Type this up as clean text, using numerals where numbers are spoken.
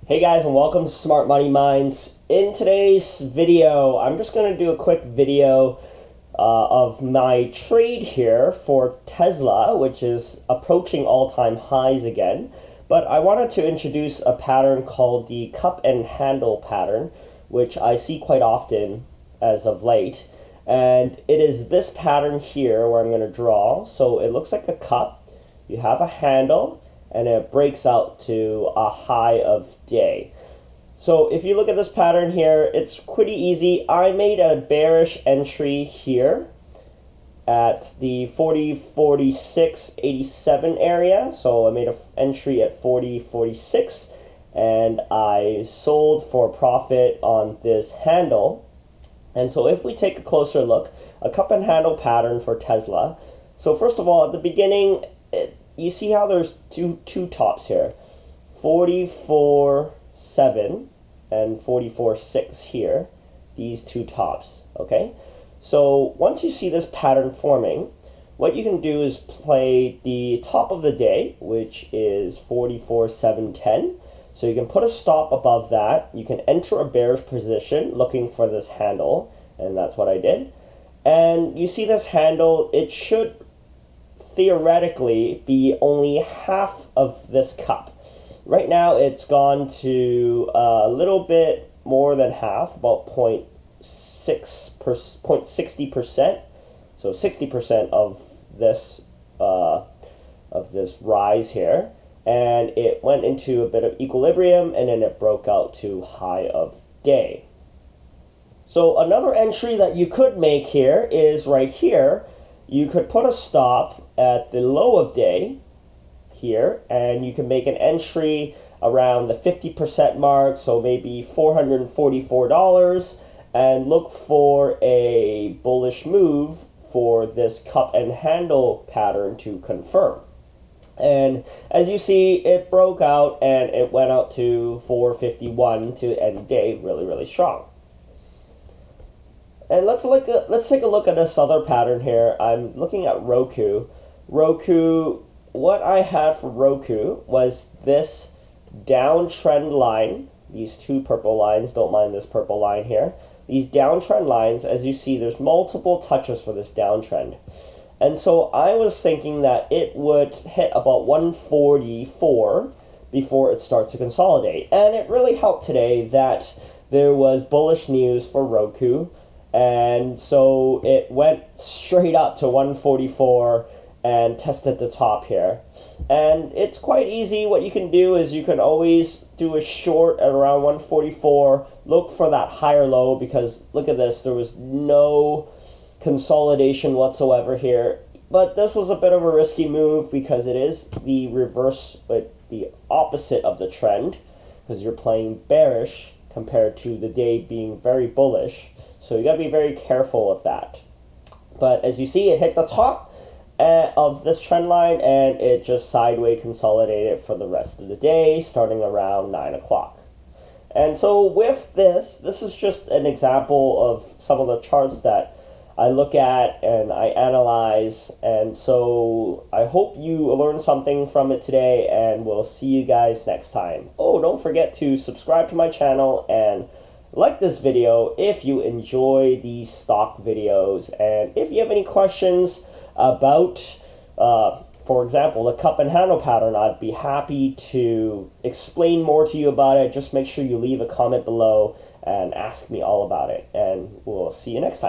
Hey guys, and welcome to Smart Money Minds. In today's video, I'm just going to do a quick video of my trade here for Tesla, which is approaching all-time highs again. But I wanted to introduce a pattern called the cup and handle pattern, which I see quite often as of late. And it is this pattern here where I'm going to draw. So it looks like a cup. You have a handle, and it breaks out to a high of day. So if you look at this pattern here, it's pretty easy. I made a bearish entry here at the 40.46.87 area. So I made an entry at 40.46, and I sold for profit on this handle. And so if we take a closer look, a cup and handle pattern for Tesla. So first of all, at the beginning, you see how there's two tops here, 44.7 and 44.6 here, these two tops, okay? So once you see this pattern forming, what you can do is play the top of the day, which is 44.710. So you can put a stop above that. You can enter a bearish position looking for this handle, and that's what I did. And you see this handle, it should theoretically be only half of this cup. Right now it's gone to a little bit more than half, about 0.60%. So 60% of this rise here, and it went into a bit of equilibrium, and then it broke out to high of day. So another entry that you could make here is right here. You could put a stop at the low of day here, and you can make an entry around the 50% mark, so maybe $444, and look for a bullish move for this cup and handle pattern to confirm. And as you see, it broke out and it went out to 451 to end day really strong. And let's take a look at this other pattern here. I'm looking at ROKU. ROKU, what I had for ROKU was this downtrend line, these two purple lines, don't mind this purple line here. These downtrend lines, as you see, there's multiple touches for this downtrend. And so I was thinking that it would hit about 144 before it starts to consolidate. And it really helped today that there was bullish news for ROKU. And so it went straight up to 144 and tested the top here. And it's quite easy. What you can do is you can always do a short at around 144, look for that higher low, because look at this, there was no consolidation whatsoever here. But this was a bit of a risky move because it is the reverse, but the opposite of the trend, because you're playing bearish compared to the day being very bullish. So you got to be very careful with that. But as you see, it hit the top of this trend line, and it just sideways consolidated for the rest of the day, starting around 9 o'clock. And so with this is just an example of some of the charts that I look at and I analyze. And so I hope you learned something from it today, and we'll see you guys next time. Oh, don't forget to subscribe to my channel and like this video if you enjoy these stock videos. And if you have any questions about, for example, the cup and handle pattern, I'd be happy to explain more to you about it. Just make sure you leave a comment below and ask me all about it. And we'll see you next time.